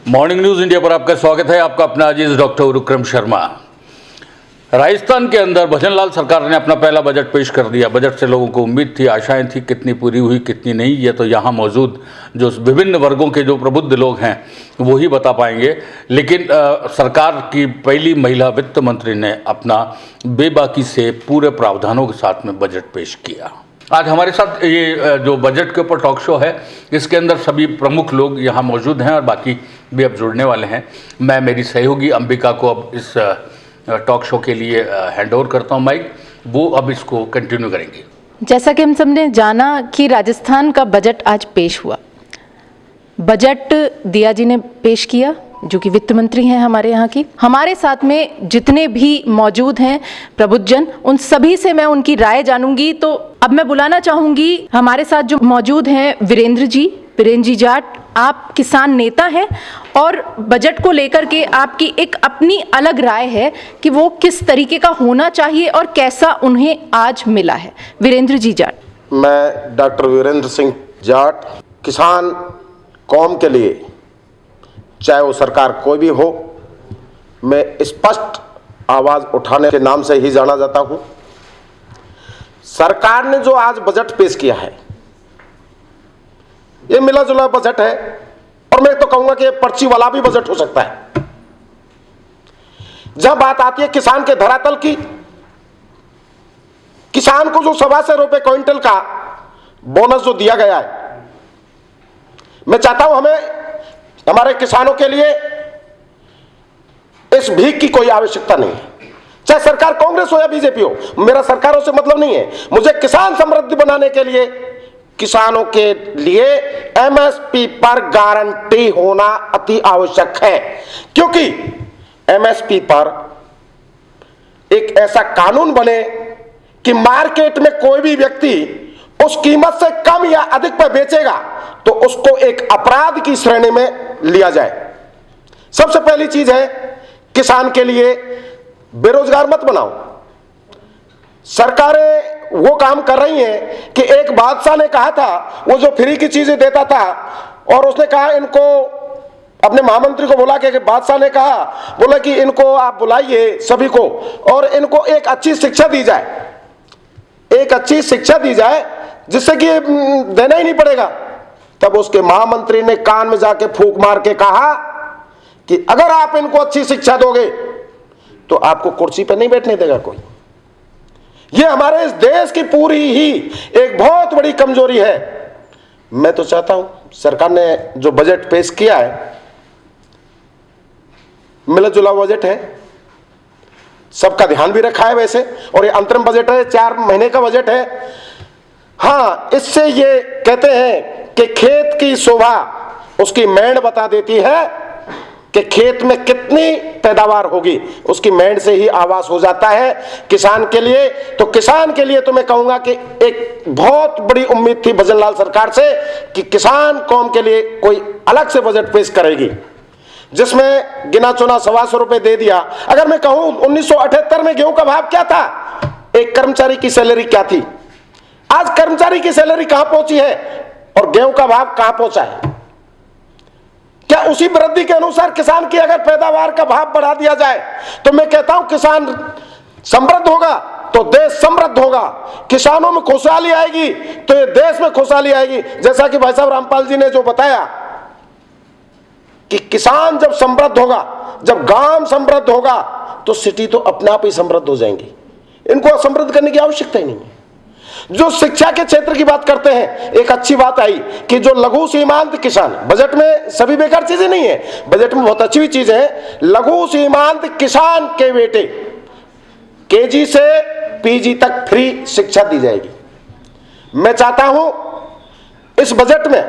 Morning news India पर आपका स्वागत है। आपका अपना अजीज डॉक्टर विक्रम शर्मा। राजस्थान के अंदर भजनलाल सरकार ने अपना पहला बजट पेश कर दिया। बजट से लोगों को उम्मीद थी, आशाएं थी, कितनी पूरी हुई कितनी नहीं, ये तो यहाँ मौजूद जो विभिन्न वर्गों के जो प्रबुद्ध लोग हैं वो ही बता पाएंगे। लेकिन सरकार की पहली महिला वित्त मंत्री ने अपना बेबाकी से पूरे प्रावधानों के साथ में बजट पेश किया। आज हमारे साथ ये जो बजट के ऊपर टॉक शो है, इसके अंदर सभी प्रमुख लोग यहाँ मौजूद हैं और बाकी भी अब जुड़ने वाले हैं। मैं मेरी सहयोगी अंबिका को अब इस टॉक शो के लिए हैंड ओवर करता हूँ माइक, वो अब इसको कंटिन्यू करेंगे। जैसा कि हम सबने जाना कि राजस्थान का बजट आज पेश हुआ। बजट दिया जी ने पेश किया, जो कि वित्त मंत्री हैं हमारे यहाँ की। हमारे साथ में जितने भी मौजूद हैं प्रबुद्धजन, उन सभी से मैं उनकी राय जानूंगी। तो अब मैं बुलाना चाहूंगी हमारे साथ जो मौजूद हैं वीरेंद्र जी जाट। आप किसान नेता हैं और बजट को लेकर के आपकी एक अपनी अलग राय है कि वो किस तरीके का होना चाहिए और कैसा उन्हें आज मिला है। वीरेंद्र जी जाट। मैं डॉक्टर वीरेंद्र सिंह जाट, किसान कौम के लिए, चाहे वो सरकार कोई भी हो, मैं स्पष्ट आवाज उठाने के नाम से ही जाना जाता हूं। सरकार ने जो आज बजट पेश किया है, ये मिला जुला बजट है और मैं तो कहूंगा कि पर्ची वाला भी बजट हो सकता है। जब बात आती है किसान के धरातल की, किसान को जो 125 रुपए क्विंटल का बोनस जो दिया गया है, मैं चाहता हूं हमारे किसानों के लिए इस भीख की कोई आवश्यकता नहीं है। चाहे सरकार कांग्रेस हो या बीजेपी हो, मेरा सरकारों से मतलब नहीं है। मुझे किसान समृद्धि बनाने के लिए, किसानों के लिए एमएसपी पर गारंटी होना अति आवश्यक है, क्योंकि एमएसपी पर एक ऐसा कानून बने कि मार्केट में कोई भी व्यक्ति उस कीमत से कम या अधिक पर बेचेगा तो उसको एक अपराध की श्रेणी में लिया जाए। सबसे पहली चीज है, किसान के लिए बेरोजगार मत बनाओ। सरकारें वो काम कर रही हैं कि एक बादशाह ने कहा था, वो जो फ्री की चीजें देता था, और उसने कहा इनको, अपने महामंत्री को बोला कि बादशाह ने कहा, बोला कि इनको आप बुलाइए सभी को और इनको एक अच्छी शिक्षा दी जाए, एक अच्छी शिक्षा दी जाए जिससे कि देना ही नहीं पड़ेगा। तब उसके महामंत्री ने कान में जाके फूंक मार के कहा कि अगर आप इनको अच्छी शिक्षा दोगे तो आपको कुर्सी पर नहीं बैठने देगा कोई। यह हमारे इस देश की पूरी ही एक बहुत बड़ी कमजोरी है। मैं तो चाहता हूं सरकार ने जो बजट पेश किया है, मिला जुला बजट है, सबका ध्यान भी रखा है वैसे, और ये अंतरिम बजट है, 4 महीने का बजट है। हाँ, इससे ये कहते हैं कि खेत की शोभा उसकी मेंढ बता देती है कि खेत में कितनी पैदावार होगी, उसकी मेंढ से ही आवाज हो जाता है किसान के लिए। तो किसान के लिए तो मैं कहूंगा कि एक बहुत बड़ी उम्मीद थी भजनलाल सरकार से कि किसान कौम के लिए कोई अलग से बजट पेश करेगी, जिसमें गिना चुना 125 रुपए दे दिया। अगर मैं कहूं 1978 में गेहूं का भाव क्या था, एक कर्मचारी की सैलरी क्या थी, आज कर्मचारी की सैलरी कहां पहुंची है और गेहूं का भाव कहां पहुंचा है? क्या उसी वृद्धि के अनुसार किसान की अगर पैदावार का भाव बढ़ा दिया जाए तो मैं कहता हूं किसान समृद्ध होगा तो देश समृद्ध होगा। किसानों में खुशहाली आएगी तो ये देश में खुशहाली आएगी। जैसा कि भाई साहब रामपाल जी ने जो बताया कि किसान जब समृद्ध होगा, जब गांव समृद्ध होगा तो सिटी तो अपने आप ही समृद्ध हो जाएंगी। इनको समृद्ध करने की आवश्यकता ही नहीं है। जो शिक्षा के क्षेत्र की बात करते हैं, एक अच्छी बात आई कि जो लघु सीमांत किसान, बजट में सभी बेकार चीजें नहीं है, बजट में बहुत अच्छी चीज है। लघु सीमांत किसान के बेटे केजी से पीजी तक फ्री शिक्षा दी जाएगी। मैं चाहता हूं इस बजट में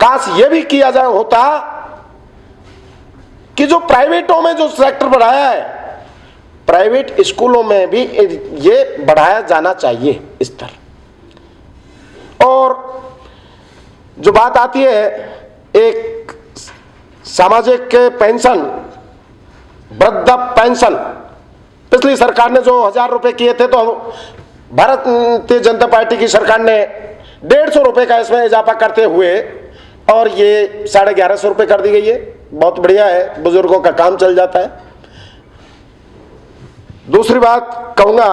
काश यह भी किया जाए होता कि जो प्राइवेटों में जो सेक्टर बढ़ाया है, प्राइवेट स्कूलों में भी ये बढ़ाया जाना चाहिए स्तर। और जो बात आती है एक सामाजिक पेंशन, वृद्ध पेंशन, पिछली सरकार ने जो 1000 रुपए किए थे तो भारतीय जनता पार्टी की सरकार ने 150 रुपए का इसमें इजाफा करते हुए और ये 1150 रुपए कर दी गई है। बहुत बढ़िया है, बुजुर्गों का काम चल जाता है। दूसरी बात कहूंगा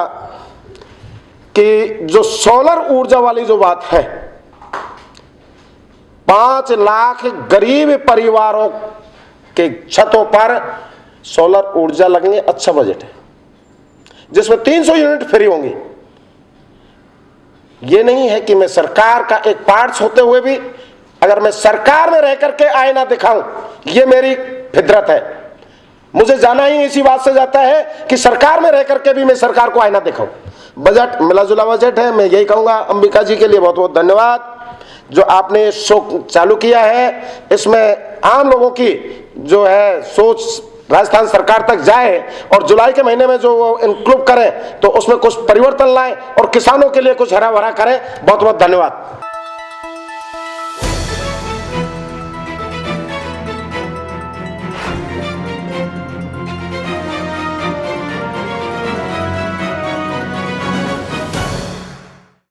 कि जो सोलर ऊर्जा वाली जो बात है, 5 लाख गरीब परिवारों के छतों पर सोलर ऊर्जा लगेंगे, अच्छा बजट है जिसमें 300 यूनिट फ्री होंगी। ये नहीं है कि मैं सरकार का एक पार्ट्स होते हुए भी अगर मैं सरकार में रह करके आईना दिखाऊं, ये मेरी फितरत है। मुझे जाना ही इसी बात से जाता है कि सरकार में रह करके भी मैं सरकार को आईना दिखाऊं। बजट मिला जुला बजट है। मैं यही कहूंगा अंबिका जी के लिए बहुत बहुत धन्यवाद जो आपने शो चालू किया है। इसमें आम लोगों की जो है सोच राजस्थान सरकार तक जाए और जुलाई के महीने में जो वो इंक्लूड करें तो उसमें कुछ परिवर्तन लाएं और किसानों के लिए कुछ हरा भरा करें। बहुत बहुत धन्यवाद।